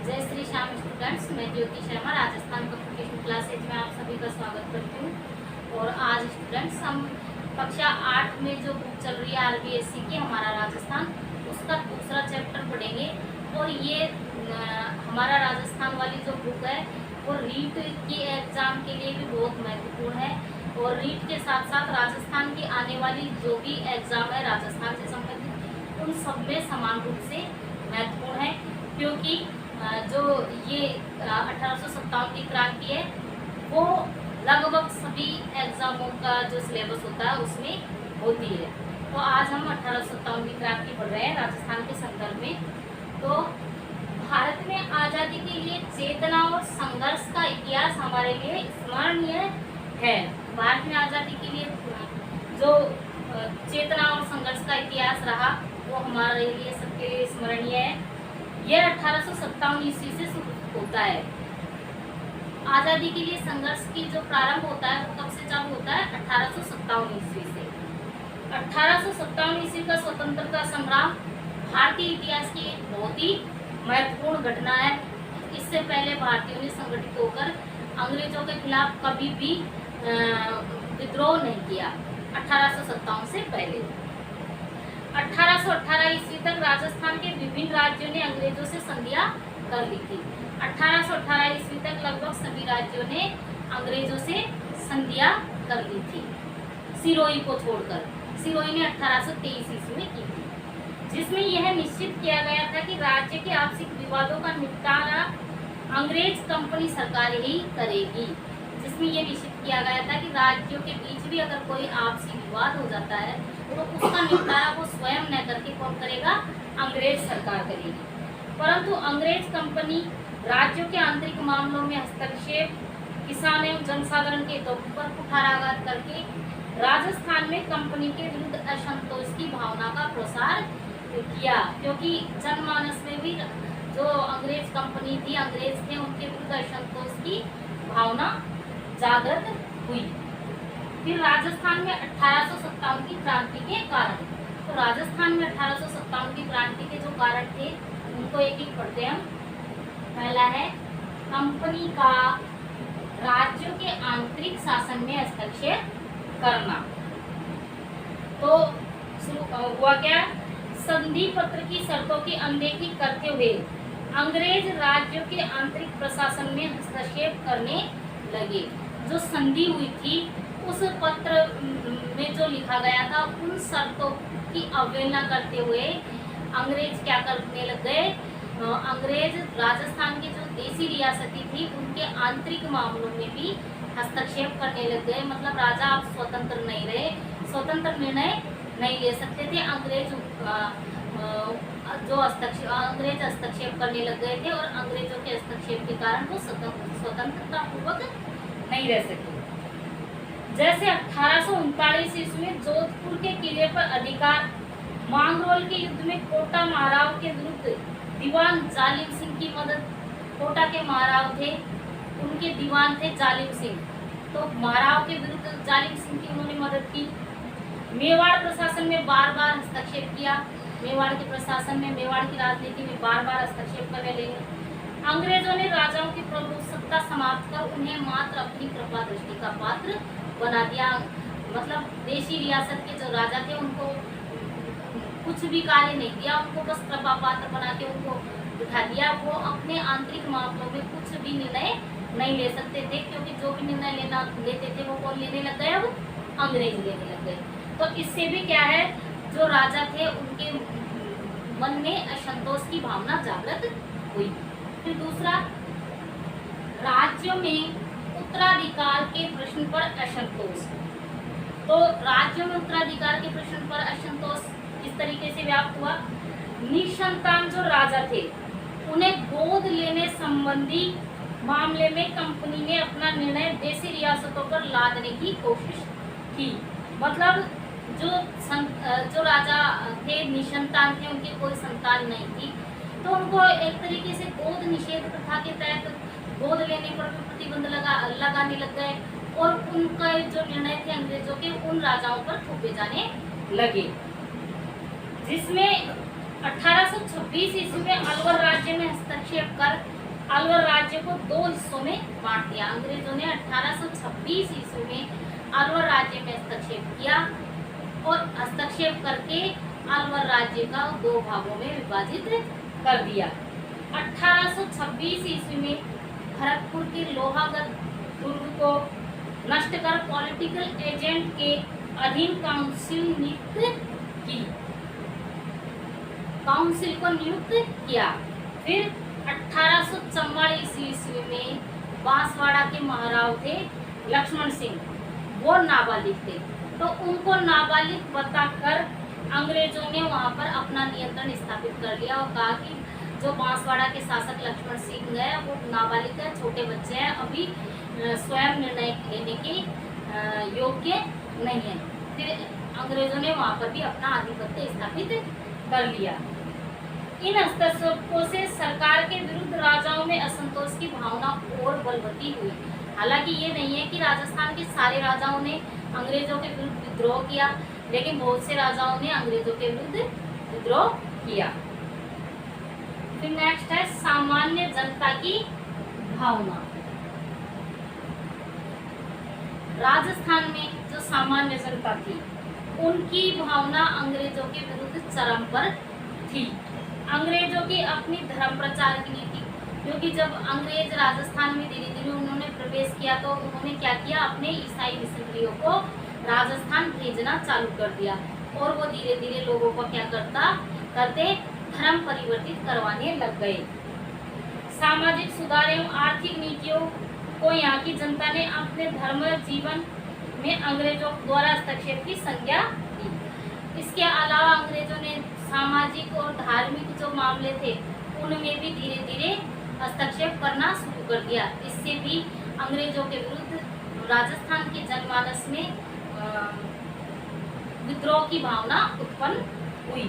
जय श्री श्याम स्टूडेंट्स, मैं Jyoti Sharma Rajasthan communication classes में आप सभी का स्वागत करती हूँ। और आज स्टूडेंट्स हम कक्षा 8 में जो बुक चल रही है आरबीएससी की हमारा राजस्थान, उसका दूसरा चैप्टर पढ़ेंगे। और ये हमारा राजस्थान वाली जो बुक है वो रीट की एग्ज़ाम के लिए भी बहुत महत्वपूर्ण है। और रीट के साथ साथ राजस्थान की आने वाली जो भी एग्ज़ाम है राजस्थान से संबंधित उन सब में समान रूप से महत्वपूर्ण है, क्योंकि जो ये 1857 की क्रांति है वो लगभग सभी एग्जामों का जो सिलेबस होता है उसमें होती है। तो आज हम 1857 की क्रांति पढ़ रहे हैं राजस्थान के संदर्भ में। तो भारत में आज़ादी के लिए चेतना और संघर्ष का इतिहास हमारे लिए स्मरणीय है। भारत में आज़ादी के लिए जो चेतना और संघर्ष का इतिहास रहा वो हमारे लिए सबके लिए स्मरणीय है। यह 1857 ईस्वी से शुरू होता है। आज़ादी के लिए संघर्ष की जो प्रारंभ होता है वो कब से चालू होता है? 1857 ईस्वी से। 1857 ईस्वी का स्वतंत्रता संग्राम भारतीय इतिहास की एक बहुत ही महत्वपूर्ण घटना है। इससे पहले भारतीयों ने संगठित होकर अंग्रेजों के खिलाफ कभी भी विद्रोह नहीं किया। 1857 से पहले 1818 ईस्वी तक राजस्थान के विभिन्न राज्यों ने अंग्रेजों से संधियां कर ली थी। 1818 ईस्वी तक लगभग सभी राज्यों ने अंग्रेजों से संधियां कर ली थी, सिरोही को छोड़कर। सिरोही ने 1823 ईस्वी में की थी, जिसमें यह निश्चित किया गया था कि राज्य के आपसी विवादों का निपटारा अंग्रेज कंपनी सरकार ही करेगी। जिसमें यह निश्चित किया गया था कि राज्यों के बीच भी अगर कोई आपसी विवाद हो जाता है तो उसका निपटारा वो स्वयं न करके कौन करेगा? अंग्रेज सरकार करेगी। परंतु अंग्रेज कंपनी राज्यों के आंतरिक मामलों में हस्तक्षेप, किसान एवं जनसाधारण के हितों पर कुठाराघात करके राजस्थान में कंपनी के विरुद्ध असंतोष की भावना का प्रसार किया। क्योंकि जनमानस में भी जो अंग्रेज कंपनी थी, अंग्रेज थे, उनके विरुद्ध असंतोष की भावना जागृत हुई। फिर राजस्थान में 1857 की क्रांति के कारण, तो राजस्थान में 1857 की क्रांति के जो कारण थे उनको एक एक पढ़ते हैं हम। पहला है कंपनी का राज्यों के आंतरिक शासन में हस्तक्षेप करना। तो हुआ क्या? संधि पत्र की शर्तों की अनदेखी करते हुए अंग्रेज राज्यों के आंतरिक प्रशासन में हस्तक्षेप करने लगे। जो संधि हुई थी उस पत्र में जो लिखा गया था उन शर्तों की अवहेलना करते हुए अंग्रेज क्या करने लग गए? अंग्रेज राजस्थान की जो देसी रियासती थी उनके आंतरिक मामलों में भी हस्तक्षेप करने लग गए। मतलब राजा अब स्वतंत्र नहीं रहे, स्वतंत्र निर्णय नहीं ले सकते थे। अंग्रेज हस्तक्षेप करने लग गए थे और अंग्रेजों के हस्तक्षेप के कारण वो स्वतंत्रता पूर्वक नहीं रह सके। जैसे 1839 ईस्वी में जोधपुर के किले पर अधिकार, मांगरोल के युद्ध में कोटा महाराव के विरुद्ध दीवान जालिम सिंह की मदद। कोटा के महाराव थे, उनके दीवान थे जालिम सिंह, तो महाराव के विरुद्ध जालिम सिंह की उन्होंने मदद की। मेवाड़ प्रशासन में बार बार हस्तक्षेप किया। मेवाड़ के प्रशासन में, मेवाड़ की राजनीति में बार बार हस्तक्षेप करने लगे। अंग्रेजों ने राजाओं की प्रभु सत्ता समाप्त कर उन्हें मात्र अपनी कृपा दृष्टि का पात्र बना दिया। मतलब देशी रियासत के जो राजा थे उनको कुछ भी कार्य नहीं दिया, उनको बस कृपा पात्र बना के उनको बिठा दिया। वो अपने आंतरिक मामलों में कुछ भी निर्णय नहीं ले सकते थे, क्योंकि जो भी निर्णय लेते थे वो कौन लेने लग गए? अब अंग्रेज लेने लग गए। तो इससे भी क्या है, जो राजा थे उनके मन में असंतोष की भावना जागृत हुई। फिर दूसरा, राज्यों में उत्तराधिकार के प्रश्न पर असंतोष। तो राज्यों में उत्तराधिकार के प्रश्न पर असंतोष इस तरीके से व्याप्त हुआ। निसंतान जो राजा थे उन्हें गोद लेने संबंधी मामले में कंपनी ने अपना निर्णय देशी रियासतों पर लादने की कोशिश की। मतलब जो राजा थे निसंतान थे, उनकी कोई संतान नहीं थी, तो उनको एक तरीके से गोद निषेध प्रथा के तहत गोद लेने पर भी प्रतिबंध लगाने लग गए और उनका जो निर्णय थे अंग्रेजों के उन राजाओं पर थोपे जाने लगे। जिसमें 1826 ईस्वी में अलवर राज्य में हस्तक्षेप हस्तक्षेप कर अलवर राज्य को 2 हिस्सों में बांट दिया। अंग्रेजों ने 1826 ईस्वी में अलवर राज्य में हस्तक्षेप किया और हस्तक्षेप करके अलवर राज्य का 2 भागों में विभाजित कर दिया। 1826 ईस्वी में भरतपुर के लोहागढ़ दुर्ग को नष्ट कर पॉलिटिकल एजेंट के अधीन काउंसिल को नियुक्त किया। फिर 1844 ईस्वी में बांसवाड़ा के महाराव थे लक्ष्मण सिंह, वो नाबालिग थे, तो उनको नाबालिग बताकर अंग्रेजों ने वहां पर अपना नियंत्रण स्थापित कर लिया और कहा कि जो बांसवाड़ा के शासक लक्ष्मण सिंह है वो नाबालिग है, छोटे बच्चे हैं, अभी स्वयं निर्णय लेने के योग्य नहीं है। फिर अंग्रेजों ने वहां पर भी अपना आधिपत्य स्थापित कर लिया। इन हस्तक्षेपों से सरकार के विरुद्ध राजाओं में असंतोष की भावना और बलवती हुई। हालांकि ये नहीं है कि राजस्थान के सारे राजाओं ने अंग्रेजों के विरुद्ध विद्रोह किया, लेकिन बहुत से राजाओं ने अंग्रेजों के विरुद्ध विद्रोह किया। फिर नेक्स्ट है सामान्य जनता की भावना। राजस्थान में जो सामान्य जनता थी उनकी भावना अंग्रेजों के विरुद्ध चरम पर थी। अंग्रेजों की अपनी धर्म प्रचार की नीति, क्योंकि जब अंग्रेज राजस्थान में धीरे धीरे उन्होंने प्रवेश किया तो उन्होंने क्या किया, अपने ईसाई मिशनरियों को राजस्थान भेजना चालू कर दिया और वो धीरे धीरे लोगों को क्या करते धर्म परिवर्तित करवाने लग गए। सामाजिक सुधार एवं आर्थिक नीतियों को यहाँ की जनता ने अपने धर्म जीवन में अंग्रेजों द्वारा हस्तक्षेप की संज्ञा दी। इसके अलावा अंग्रेजों ने सामाजिक और धार्मिक जो मामले थे उनमें भी धीरे धीरे हस्तक्षेप करना शुरू कर दिया। इससे भी अंग्रेजों के विरुद्ध राजस्थान के जनमानस में विद्रोह की भावना उत्पन्न हुई।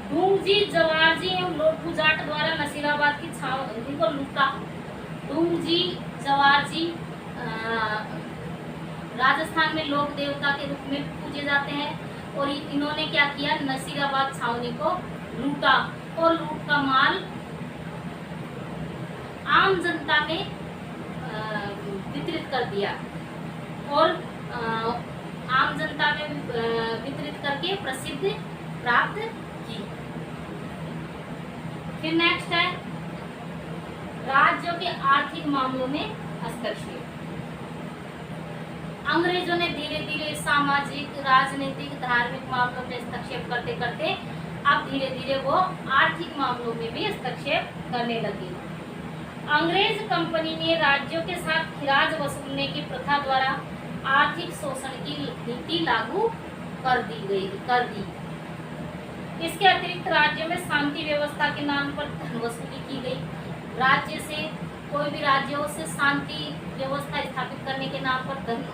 ढूंगजी, जवारजी एवं लोटू जाट द्वारा नसीराबाद की छावनी को लूटा। ढूंगजी, जवारजी राजस्थान में लोक देवता के रूप में पूजे जाते हैं और इन्होंने क्या किया, नसीराबाद छावनी को लूटा और लूट का माल आम जनता में वितरित कर दिया और आम जनता में वितरित करके प्रसिद्धि प्राप्त की। फिर नेक्स्ट है राज्यों के आर्थिक मामलों में हस्तक्षेप। अंग्रेजों ने धीरे धीरे सामाजिक, राजनीतिक, धार्मिक मामलों में हस्तक्षेप करते करते अब धीरे धीरे वो आर्थिक मामलों में भी हस्तक्षेप करने लगे। अंग्रेज कंपनी ने राज्यों के साथ खिराज वसूलने की प्रथा द्वारा आर्थिक शोषण की नीति लागू कर दी। इसके अतिरिक्त राज्य में शांति व्यवस्था के नाम पर धन वसूली की गई। राज्य से कोई भी राज्यों से शांति व्यवस्था स्थापित करने के नाम पर धन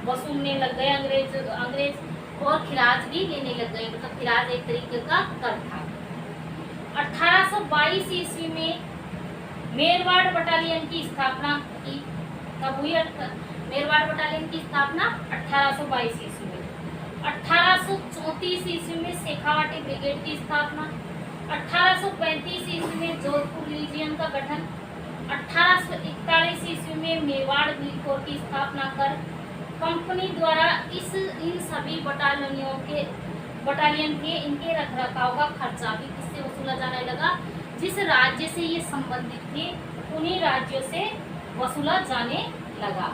वसूलने लग गए अंग्रेज और खिराज भी लेने लग गए। मतलब खिराज एक तरीके का कर था। 1822 ईस्वी में मेरवाड़ बटालियन की स्थापना की। कब हुई मेरवाड़ बटालियन की स्थापना? 1822 ईस्वी में। 1834 ईस्वी में शेखावाटी ब्रिगेड की स्थापना। 1835 ईस्वी में जोधपुर लीजियन का गठन। 1841 ईस्वी में मेवाड़ व्हील कोर की स्थापना कर कंपनी द्वारा इन सभी बटालियन के इनके रखरखाव का खर्चा भी किससे वसूला जाने लगा? जिस राज्य से ये संबंधित थे उन्हीं राज्यों से वसूला जाने लगा।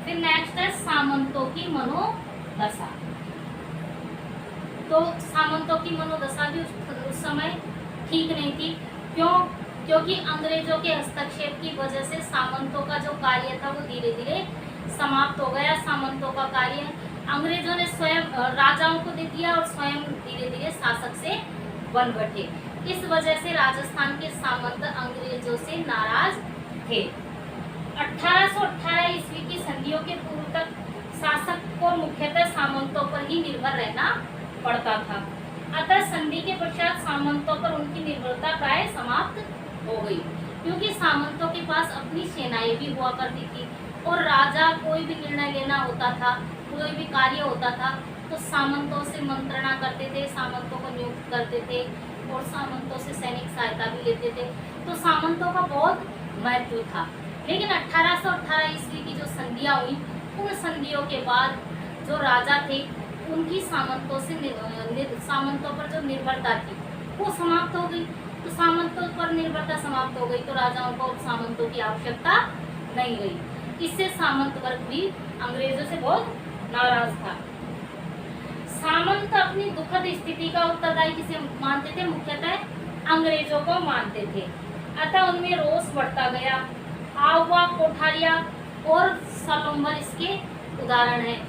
फिर नेक्स्ट है सामंतों की मनोदशा। तो सामंतों की मनोदशा भी उस समय ठीक नहीं थी। क्योंकि अंग्रेजों के हस्तक्षेप की वजह से सामंतों का जो कार्य था वो धीरे धीरे समाप्त हो गया। सामंतों का कार्य अंग्रेजों ने स्वयं राजाओं को दे दिया और स्वयं धीरे धीरे शासक से बन बैठे। इस वजह से राजस्थान के सामंत अंग्रेजों से नाराज थे। 1818 ईस्वी की संधियों के पूर्व तक शासक को मुख्यतः सामंतों पर ही निर्भर रहना पड़ता था। अतः संधि के पश्चात सामंतों पर उनकी निर्भरता प्राय समाप्त हो गई, क्योंकि सामंतों के पास अपनी सेनाएं भी हुआ करती थी और राजा कोई भी निर्णय लेना होता था, कोई भी कार्य होता था तो सामंतों से मंत्रणा करते थे, सामंतों को नियुक्त करते थे। और सामंतों से सैनिक सहायता भी लेते थे, तो सामंतों का बहुत महत्व था। लेकिन 1818 ईस्वी की जो संधियां हुई, उन संधियों के बाद जो राजा थे उनकी सामंतों पर जो निर्भरता थी वो समाप्त हो गई। तो सामंतों पर निर्भरता समाप्त हो गई तो राजाओं को सामंतों की आवश्यकता नहीं रही। इससे सामंत वर्ग भी अंग्रेजों से बहुत नाराज था। सामंत अपनी दुखद स्थिति का उत्तरदायी किसे मानते थे? मुख्यतः अंग्रेजों को मानते थे। अतः उनमें रोष बढ़ता गया। आवा, कोठारिया और सलोम्बर इसके उदाहरण हैं।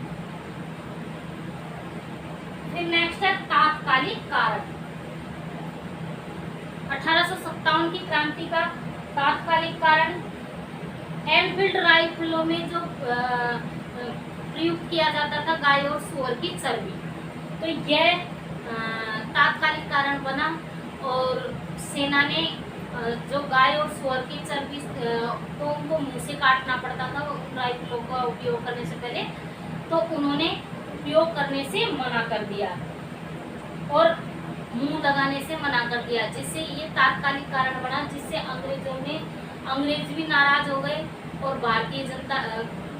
फिर नेक्स्ट है तात्कालिक कारण। 1857 की क्रांति का तात्कालिक कारण एनफील्ड राइफलों में जो प्रयुक्त किया जाता था गाय और सुअर की चर्बी, तो यह तात्कालिक कारण बना और सेना ने जो गाय और सुअर की चर्बी तो उनको मुंह से काटना पड़ता था उन राइफलों का उपयोग करने से पहले, तो उन्होंने उपयोग करने से मना कर दिया और मुंह लगाने से मना कर दिया, जिससे ये तात्कालिक कारण बना, जिससे अंग्रेज भी नाराज हो गए और भारतीय जनता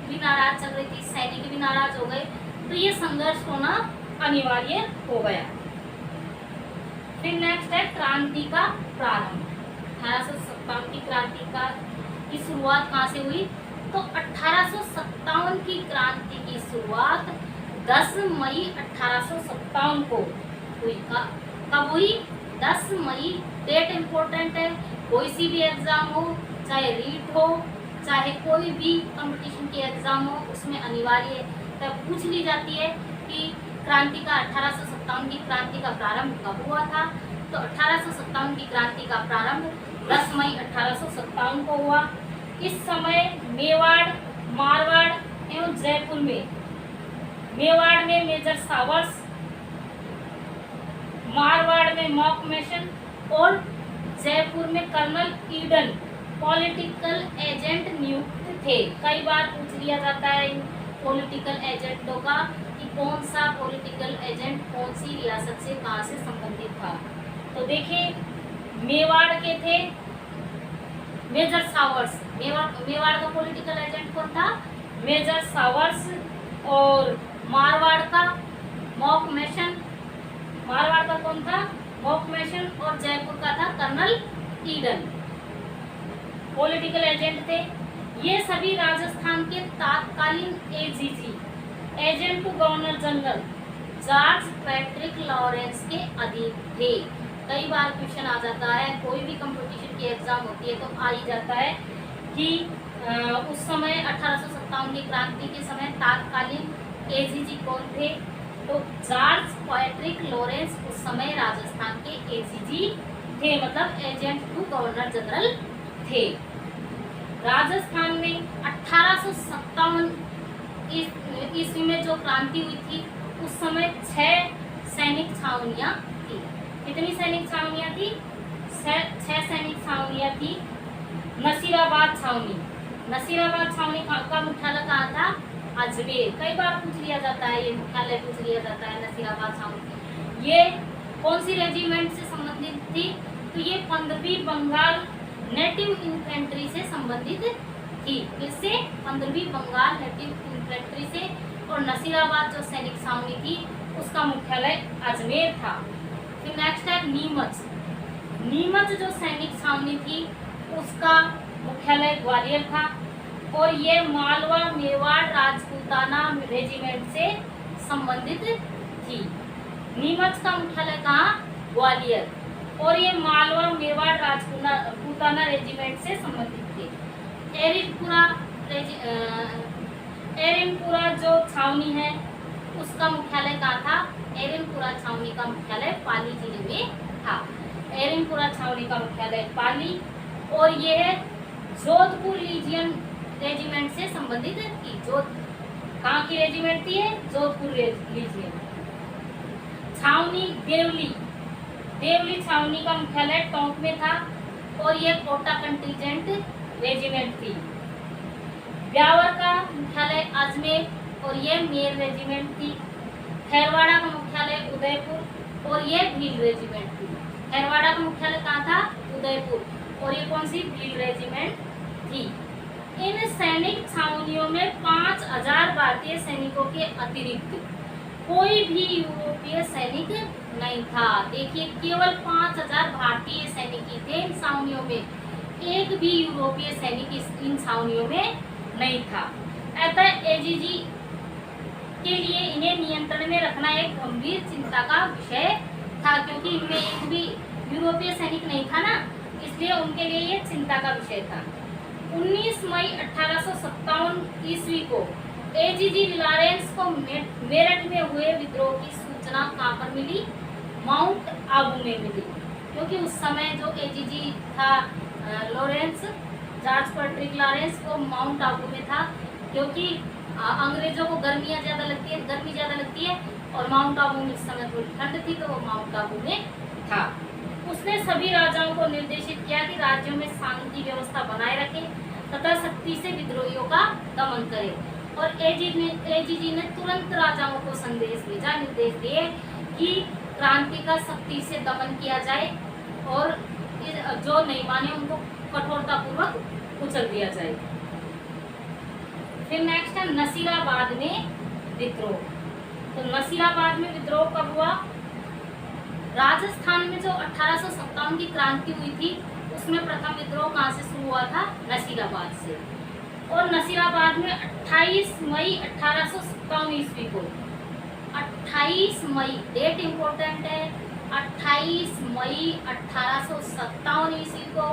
भी नाराज चल रही थी, सैनिक भी नाराज हो गए, तो ये संघर्ष होना अनिवार्य हो गया। फिर नेक्स्ट है क्रांति का प्रारंभ। 1857 की क्रांति की शुरुआत कहाँ से हुई? तो 1857 की क्रांति की शुरुआत 10 मई 1857 को हुई। कब हुई? 10 मई। डेट इम्पोर्टेंट है, कोई सी भी एग्जाम हो, चाहे रीट हो, चाहे कोई भी कंपटीशन की एग्जाम हो, उसमें अनिवार्य तब पूछ ली जाती है कि क्रांति का 1857 की क्रांति का प्रारंभ कब हुआ था? तो 1857 की क्रांति का प्रारंभ 10 मई 1857 को हुआ। इस समय मेवाड़, मारवाड़ एवं जयपुर में, मेवाड़ में मेजर सावर्स, मारवाड़ में मॉकमेशन और जयपुर में कर्नल ईडन पॉलिटिकल एजेंट नियुक्त थे। कई बार पूछ लिया जाता है इन पॉलिटिकल एजेंटों का कि कौन सा पॉलिटिकल एजेंट कौन सी रियासत से कहाँ से संबंधित था। तो देखिए मेवाड़ के थे मेजर सावर्स, मेवाड़ का पॉलिटिकल एजेंट कौन था? Major Sawyers. और मारवाड़ का मॉकमेशन, मारवाड़ का कौन था? मॉकमेशन। और जयपुर का था कर्नल ईडन, पॉलिटिकल एजेंट थे। ये सभी राजस्थान के तत्कालीन AGG, agent to governor general George Patrick Lawrence के अधीन थे। कई बार क्वेश्चन आ जाता है, कोई भी कंपटीशन की एग्जाम होती है तो आ ही जाता है कि उस समय 1857 की क्रांति के समय तत्कालीन एजीजी कौन थे? तो जॉर्ज पैट्रिक लॉरेंस उस समय राजस्थान के एजीजी थे, मतलब एजेंट टू गवर्नर जनरल थे। राजस्थान में 1857 ईस्वी में जो क्रांति हुई थी उस समय 6 सैनिक छावनियां थी। कितनी सैनिक छावनियां थी? 6 सैनिक छावनियां थी। नसीराबाद छावनी, नसीराबाद छावनी का मुख्यालय कहाँ था? अजमेर। कई बार पूछ लिया जाता है, ये मुख्यालय पूछ लिया जाता है नसीराबाद छावनी। ये कौन सी रेजिमेंट से संबंधित थी? तो ये 15वीं बंगाल नेटिव इन्फेंट्री से संबंधित थी। इससे 15वीं बंगाल नेटिव इन्फेंट्री से। और नसीराबाद जो सैनिक छावनी थी उसका मुख्यालय अजमेर था। फिर नेक्स्ट है नीमच। नीमच जो सैनिक छावनी थी उसका मुख्यालय ग्वालियर था और ये मालवा मेवाड़ राजपूताना रेजिमेंट से संबंधित थी। नीमच का मुख्यालय कहाँ? ग्वालियर। और ये मालवा मेवाड़ राजपूताना रेजिमेंट से संबंधित थे। एरिनपुरा जो छावनी है उसका मुख्यालय कहाँ था? एरिनपुरा छावनी का मुख्यालय पाली जिले में था। एरिनपुरा छावनी का मुख्यालय पाली। और यह जोधपुर लीजियन रेजिमेंट से संबंधित थी। कहाँ की रेजिमेंट थी? जोधपुर लीजियन। छावनी देवली, देवली छावनी का मुख्यालय टोंक में था और यह कोटा कंटीजेंट रेजिमेंट थी। ब्यावर का मुख्यालय अजमेर और यह मेर रेजिमेंट थी। खैरवाड़ा का मुख्यालय उदयपुर और यह भील रेजिमेंट थी। खैरवाड़ा का मुख्यालय कहाँ था? उदयपुर। और ये कौन सी? भील रेजिमेंट थी। इन सैनिक छावनियों में 5000 भारतीय सैनिकों के अतिरिक्त कोई भी यूरोपीय सैनिक नहीं था। देखिए, केवल 5000 भारतीय सैनिक ही थे इन छावनियों में, एक भी यूरोपीय सैनिक इन छावनियों में नहीं था। अतः एजीजी के लिए इन्हें नियंत्रण में रखना एक गंभीर चिंता का विषय था, क्योंकि इनमें एक भी यूरोपीय सैनिक नहीं था ना, इसलिए उनके लिए ये चिंता का विषय था। 19 मई 1857 ईस्वी को एजीजी लॉरेंस को मेरठ में हुए विद्रोह की सूचना कहाँ पर मिली? माउंट आबू में मिली, क्योंकि उस समय जो एजीजी था लॉरेंस, जॉर्ज फ्रेडरिक लॉरेंस, वो माउंट आबू में था, क्योंकि अंग्रेजों को गर्मी ज़्यादा लगती है और माउंट आबू में इस समय थोड़ी ठंड थी, तो वो माउंट आबू में था। उसने सभी राजाओं को निर्देशित किया कि राज्यों में शांति व्यवस्था बनाए रखें तथा सख्ती से विद्रोहियों का दमन करें। और एजीजी ने तुरंत राजाओं को संदेश भेजा, निर्देश दिए कि क्रांति का सख्ती से दमन किया जाए और जो नहीं माने उनको कठोरतापूर्वक कुचल दिया जाए। फिर नेक्स्ट है नसीराबाद में विद्रोह। तो नसीराबाद में विद्रोह कब हुआ? राजस्थान में जो 1857 की क्रांति हुई थी, उसमें प्रथम विद्रोह कहाँ से शुरू हुआ था? नसीराबाद से। और नसीराबाद में 28 मई 1857 ईस्वी को, 28 मई डेट इम्पोर्टेंट है, 28 मई 1857 ईस्वी को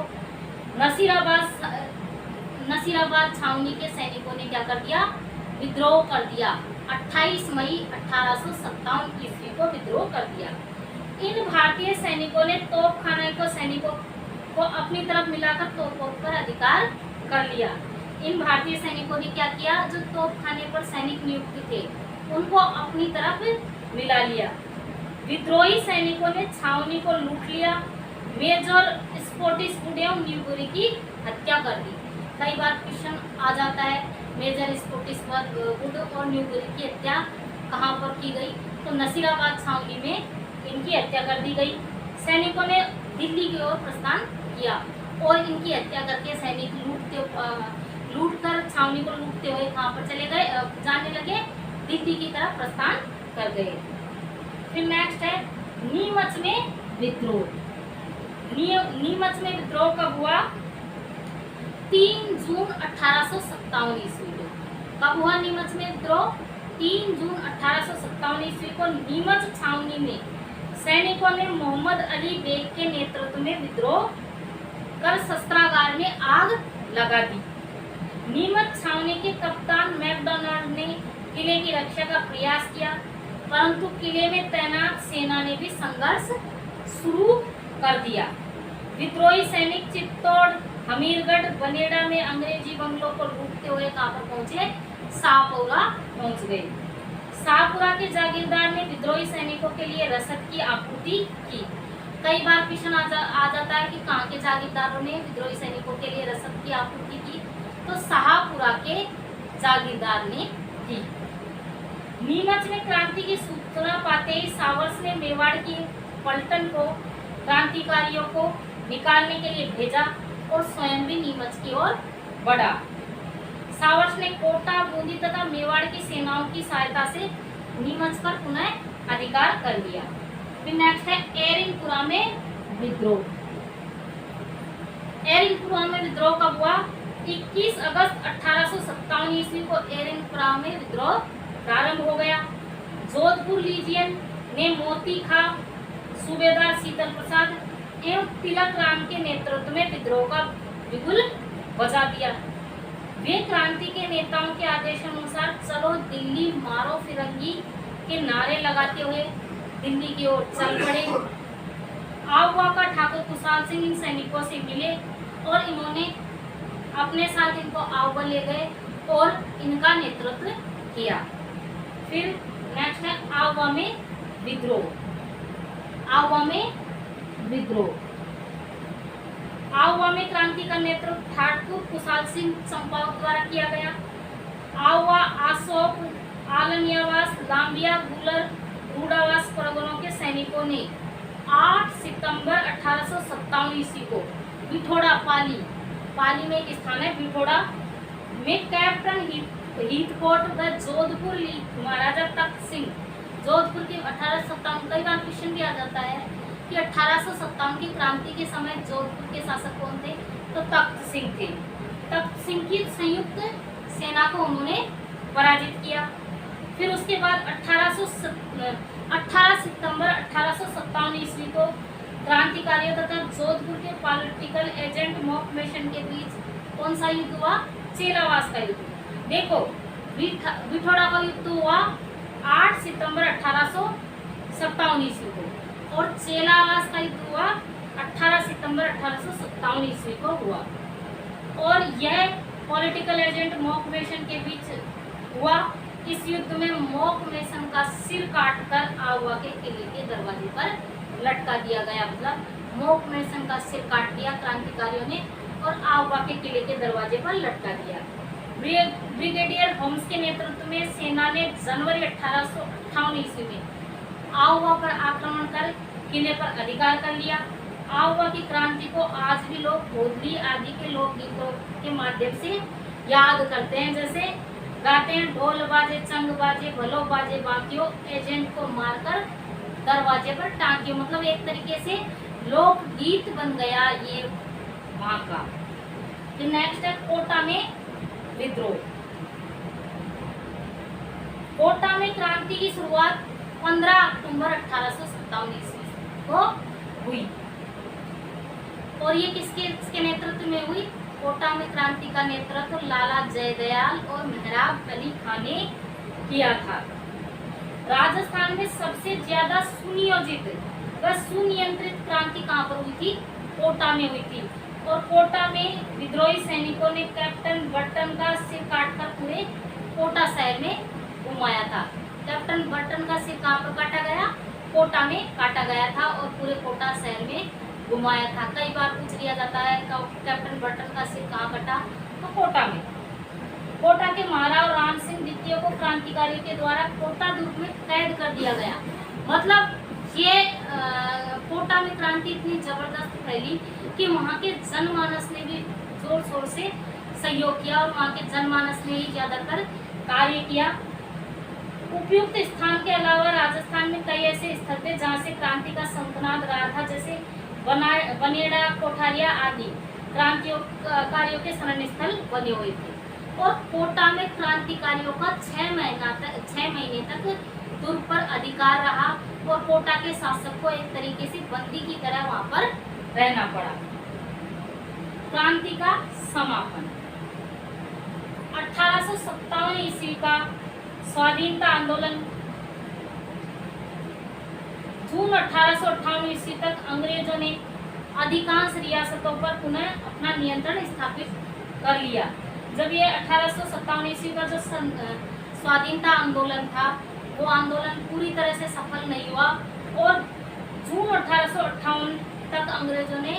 नसीराबाद छावनी के सैनिकों ने क्या कर दिया? विद्रोह कर दिया। 28 मई 1857 ईस्वी को विद्रोह कर दिया। इन भारतीय सैनिकों ने तोपखाने को सैनिकों को अपनी तरफ मिलाकर तोपों पर अधिकार कर लिया। इन भारतीय सैनिकों ने क्या किया? जो तोपखाने पर सैनिक नियुक्त थे, उनको अपनी तरफ मिला लिया। विद्रोही सैनिकों ने छावनी को लूट लिया। मेजर स्कॉटिशवुड एवं न्यूबरी की हत्या कर दी। कई बार क्वेश्चन आ जाता है, मेजर स्कॉटिशवुड और न्यूबरी की हत्या कहाँ पर की गई? तो नसीराबाद छावनी में इनकी हत्या कर दी गई। सैनिकों ने दिल्ली की ओर प्रस्थान किया और इनकी हत्या करके सैनिक लूटकर छावनी को लूटते हुए कहाँ पर चले गए? जाने लगे, दिल्ली की तरफ प्रस्थान कर गए। फिर नेक्स्ट है नीमच में विद्रोह। नीमच में विद्रोह कब हुआ? 3 जून 1857 ईस्वी को। कब हुआ नीमच में विद्रोह? 3 जून 1857 ईस्वी को नीमच छावनी में सैनिकों ने मोहम्मद अली बेग के नेतृत्व में विद्रोह कर शस्त्रागार में आग लगा दी। नीमच छावनी के कप्तान मैकडोनाल्ड ने किले की रक्षा का प्रयास किया, परंतु किले में तैनात सेना ने भी संघर्ष शुरू कर दिया। विद्रोही सैनिक चित्तौड़, हमीरगढ़, बनेड़ा में अंग्रेजी बंगलों को लूटते हुए कहाँ पर पहुंचे? शाहपुरा पहुंच गए। शाहपुरा के जागीरदार ने विद्रोही सैनिकों के लिए रसद की आपूर्ति की। कई बार क्वेश्चन आ जाता है कि कहाँ के जागीरदारों ने विद्रोही सैनिकों के लिए रसद की आपूर्ति की? तो शाहपुरा के जागीरदार ने की। नीमच में क्रांति की सूचना पाते ही सावर्स ने मेवाड़ की पलटन को क्रांतिकारियों को निकालने के लिए भेजा और स्वयं भी नीमच की ओर बढ़ा। सावर्स ने कोटा, बूंदी तथा मेवाड़ की सेनाओं की सहायता से नीमच पर पुनः अधिकार कर लिया। फिर नेक्स्ट है एरिनपुरा में विद्रोह। एरिनपुरा में विद्रोह कब हुआ? 21 अगस्त 1857 ईस्वी को एरिनपुरा में विद्रोह प्रारंभ हो गया। जोधपुर लीजियन ने मोती खा, सूबेदार शीतल प्रसाद एवं तिलक राम के नेतृत्व में विद्रोह का बिगुल बजा दिया। वे क्रांति के नेताओं के आदेशानुसार चलो दिल्ली मारो फिरंगी के नारे लगाते हुए दिल्ली की ओर चल पड़े। आगवा का ठाकुर कुशाल सिंह इन सैनिकों से मिले और इन्होंने अपने साथ इनको आगवा ले गए और इनका नेतृत्व किया। फिर नेक्स्ट है आगवा में विद्रोह। आगवा में विद्रोह, आगवा में क्रांति का नेतृत्व ठाकुर कुशाल सिंह चंपावत द्वारा किया गया। आगवा, आसोप, आलनियावास, लांबिया, गुलर, रूडावास परगनों के सैनिकों ने 8 सितंबर 1857 ईस्वी को बिठोड़ा पाली में एक स्थान है बिठोड़ा में कैप्टन हीथकोट व जोधपुर महाराजा तख्त सिंह जोधपुर के 1857 कई बार क्वेश्चन भी आ जाता है कि 1857 की क्रांति के समय जोधपुर के शासक कौन थे, तो तख्त सिंह थे। तख्त सिंह की संयुक्त सेना को उन्होंने पराजित किया। फिर उसके बाद 18 सितंबर 1857 ईस्वी को क्रांतिकारियों तथा जोधपुर के पॉलिटिकल एजेंट मॉकमेशन के बीच कौन सा युद्ध हुआ, चेलावास का युद्ध। देखो बिठोड़ा का युद्ध हुआ 8 सितंबर 1857 ईस्वी को और चेलावास का युद्ध हुआ 18 सितंबर 1857 ईस्वी को हुआ। और यह पॉलिटिकल एजेंट मॉकमेशन के बीच हुआ। इस युद्ध में मॉकमेशन का सिर काटकर आहुआ के किले के दरवाजे पर लटका दिया गया। मतलब मॉकमेशन का सिर काट दिया क्रांतिकारियों ने और आहुआ के किले के दरवाजे पर लटका दिया। ब्रिगेडियर होम्स के नेतृत्व में सेना ने जनवरी 1858 ईस्वी में आहुआ पर आक्रमण कर किले पर अधिकार कर लिया। आहुआ की क्रांति को आज भी लोग होली आदि के लोकगीतों के माध्यम से याद करते हैं। जैसे गाते हैं, ढोल बाजे चंग बाजे भलो बाजे बाकियों एजेंट को मारकर दरवाजे पर टांगियो। मतलब एक तरीके से लोकगीत बन गया ये वहाँ का। फिर नेक्स्ट है कोटा में विद्रोह। कोटा में क्रांति की शुरुआत 15 अक्टूबर 1857 ईस्वी को हुई। और ये किसके नेतृत्व में हुई? कोटा में क्रांति का नेतृत्व लाला जयदयाल और मेहराब अली खान ने किया था। राजस्थान में सबसे ज्यादा सुनियोजित व सुनियंत्रित क्रांति कहाँ पर हुई थी? कोटा में हुई थी। और कोटा में विद्रोही सैनिकों ने कैप्टन बर्टन का सिर काटकर पूरे कोटा शहर में घुमाया था। कैप्टन बर्टन का सिर कहाँ पर काटा गया? कोटा में काटा गया था और पूरे कोटा शहर में घुमाया था। कई बार पूछ लिया जाता है कैप्टन बर्टन का सिर कहाँ कटा, तो कोटा में। कोटा के महाराव राम सिंह द्वितीय को क्रांतिकारियों के द्वारा कोटा दुर्ग में कैद कर दिया गया। मतलब ये कोटा में क्रांति इतनी जबरदस्त फैली कि वहाँ के जनमानस ने भी जोर शोर से सहयोग किया और वहाँ के जनमानस ने ही ज्यादातर कार्य किया। उपयुक्त स्थान के अलावा राजस्थान में कई ऐसे स्थल थे जहाँ से क्रांति का संतनाद रहा था, जैसे बनेड़ा कोठारिया आदि क्रांतिकारियों के शरण स्थल बने हुए थे। और कोटा में क्रांतिकारियों का 6 महीने तक दुर्ग पर अधिकार रहा और कोटा के शासक को एक तरीके से बंदी की तरह वहां पर रहना पड़ा। क्रांति का समापन 1857 ईस्वी का स्वाधीनता आंदोलन। जून 1858 ईस्वी तक अंग्रेजों ने अधिकांश रियासतों पर पुनः अपना नियंत्रण स्थापित कर लिया। जब ये 1857 ईस्वी का जो स्वाधीनता आंदोलन था वो आंदोलन पूरी तरह से सफल नहीं हुआ और जून 1858 तक अंग्रेजों ने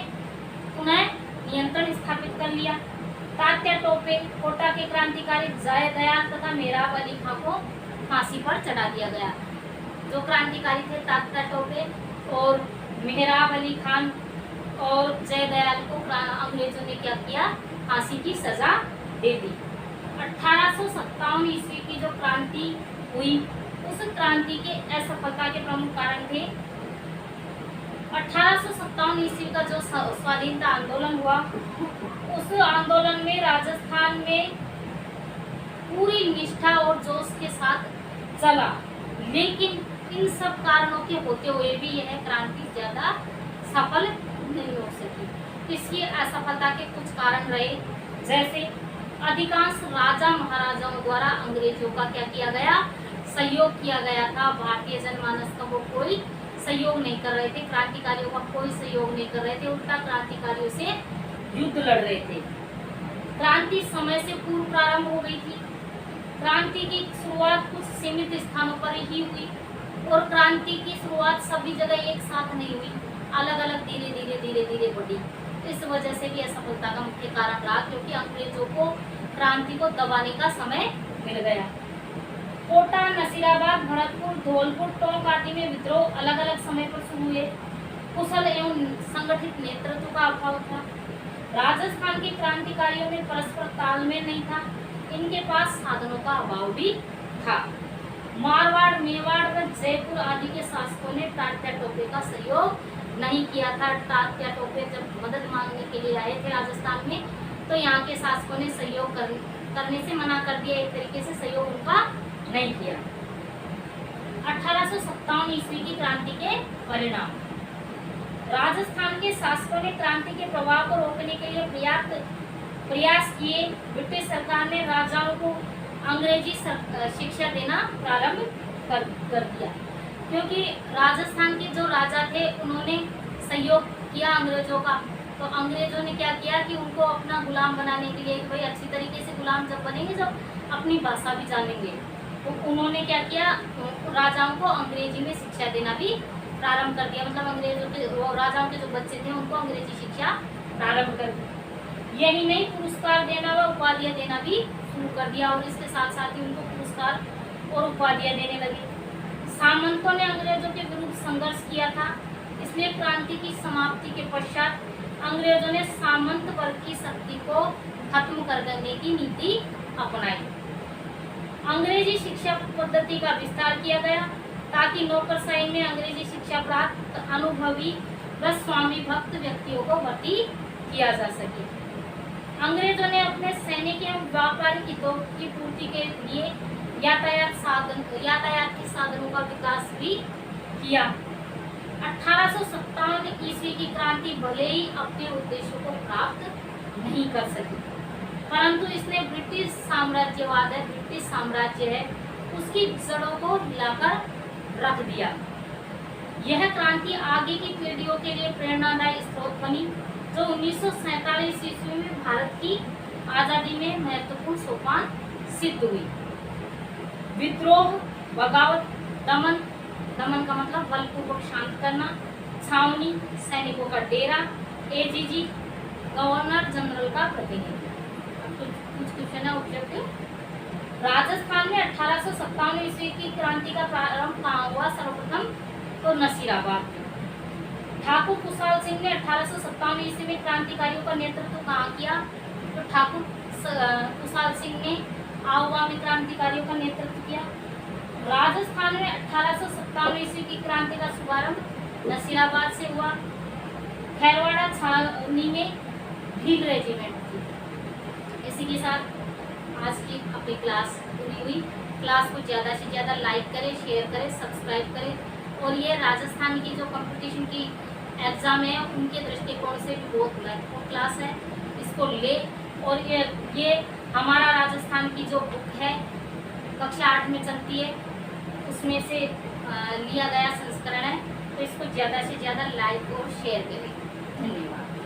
पुनः नियंत्रण स्थापित कर लिया। तात्या टोपे, कोटा के क्रांतिकारी जयदयाल तथा मेहराब अली खां को फांसी पर चढ़ा दिया गया। जो क्रांतिकारी थे तात्या टोपे और मेहराब अली खान और जयदयाल को अंग्रेजों ने क्या किया? फांसी की सजा दे दी। 1857 ईस्वी की जो क्रांति हुई उस क्रांति के असफलता के प्रमुख कारण थे 1857 ईस्वी का जो स्वाधीनता आंदोलन हुआ उस आंदोलन में राजस्थान में पूरी निष्ठा और जोश के साथ चला, लेकिन इन सब कारणों के होते हुए भी यह क्रांति ज्यादा सफल नहीं हो सकी। इसकी असफलता के कुछ कारण रहे, जैसे अधिकांश राजा महाराजाओं द्वारा अंग्रेजों का क्या किया गया? सहयोग किया गया था। भारतीय जनमानस का वो कोई सहयोग नहीं कर रहे थे, क्रांतिकारियों का कोई सहयोग नहीं कर रहे थे, उल्टा क्रांतिकारियों से युद्ध लड़ रहे थे। क्रांति समय से पूर्व प्रारंभ हो गई थी। क्रांति की शुरुआत कुछ सीमित स्थानों पर ही हुई और क्रांति की शुरुआत सभी जगह एक साथ नहीं हुई, अलग अलग धीरे धीरे बढ़ी। इस वजह से भी असफलता का मुख्य कारण रहा, क्योंकि अंग्रेजों को क्रांति को दबाने का समय मिल गया। कोटा, नसीराबाद, भरतपुर, धौलपुर, टोंक आदि में विद्रोह अलग अलग समय पर शुरू हुए। कुशल एवं संगठित नेतृत्व का अभाव था। राजस्थान के क्रांतिकारियों में परस्पर तालमेल नहीं था। इनके पास साधनों का अभाव भी था। मारवाड़, मेवाड़ व जयपुर आदि के शासकों ने तात्या टोपे का सहयोग नहीं किया था। तात्या टोपे जब मदद मांगने के लिए आए थे राजस्थान में, तो यहाँ के शासकों ने सहयोग करने से मना कर दिया। एक तरीके से सहयोग उनका नहीं किया। 1857 ईस्वी की क्रांति के परिणाम। राजस्थान के शासकों ने क्रांति के प्रभाव को रोकने के लिए प्रयास किए। ब्रिटिश सरकार ने राजाओं को अंग्रेजी शिक्षा देना प्रारंभ कर दिया, क्योंकि राजस्थान के जो राजा थे उन्होंने सहयोग किया अंग्रेजों का। तो अंग्रेजों ने क्या किया कि उनको अपना गुलाम बनाने के लिए, भाई अच्छी तरीके से गुलाम जब बनेंगे, जब अपनी भाषा भी जानेंगे, तो उन्होंने क्या किया, राजाओं को अंग्रेजी में शिक्षा देना भी प्रारंभ कर दिया। मतलब अंग्रेजों के राजाओं के जो बच्चे थे उनको अंग्रेजी शिक्षा प्रारंभ कर दी। यही नहीं, पुरस्कार देना व उपाधियां देना भी शुरू कर दिया, और इसके साथ साथ ही उनको पुरस्कार और उपाधियां देने लगे। सामंतों ने अंग्रेजों के विरुद्ध संघर्ष किया था, इसलिए क्रांति की समाप्ति के पश्चात अंग्रेजों ने सामंत वर्ग की शक्ति को खत्म कर देने की नीति अपनाई। अंग्रेजी शिक्षा पद्धति का विस्तार किया गया ताकि नौकरशाही में अंग्रेजी शिक्षा प्राप्त अनुभवी व स्वामी भक्त व्यक्तियों को भर्ती किया जा सके। अंग्रेजों ने अपने सैनिक एवं व्यापारिक हितों की पूर्ति के लिए यातायात के साधनों का विकास भी किया। 1857 ईस्वी की क्रांति भले ही अपने उद्देश्यों को प्राप्त नहीं कर सकी, परंतु इसने ब्रिटिश साम्राज्य है उसकी जड़ों को हिलाकर रख दिया। यह क्रांति आगे की पीढ़ियों के लिए प्रेरणादायी स्रोत बनी, जो 1947 ईस्वी में भारत की आजादी में महत्वपूर्ण सोपान सिद्ध हुई। विद्रोह, बगावत, दमन का मतलब बलपूर्वक शांत करना, छावनी, सैनिकों का डेरा, एजीजी, गवर्नर जनरल का प्रतिनिधि। कुछ क्वेश्चन है ऑब्जेक्टिव। राजस्थान में 1857 ईस्वी की क्रांति का प्रारंभ कहाँ हुआ? सर्वप्रथम तो नसीराबाद। ठाकुर कुशाल सिंह ने 1857 ईस्वी में क्रांतिकारियों का नेतृत्व कहाँ किया? तो ठाकुर कुशाल सिंह ने आहुआ में क्रांतिकारियों का नेतृत्व किया। राजस्थान में 1857 ईस्वी की क्रांति का शुभारंभ नसीराबाद से हुआ। खैरवाड़ा छावनी में भील रेजिमेंट थी। इसी के साथ आज की अपनी क्लास पूरी हुई। क्लास को ज़्यादा से ज़्यादा लाइक करें, शेयर करें, सब्सक्राइब करें, और ये राजस्थान की जो कंपटीशन की एग्ज़ाम है उनके दृष्टिकोण से भी बहुत महत्वपूर्ण क्लास है। इसको ले, और ये हमारा राजस्थान की जो बुक है कक्षा 8 में चलती है, उसमें से लिया गया संस्करण है। तो इसको ज़्यादा से ज़्यादा लाइक और शेयर करें। धन्यवाद।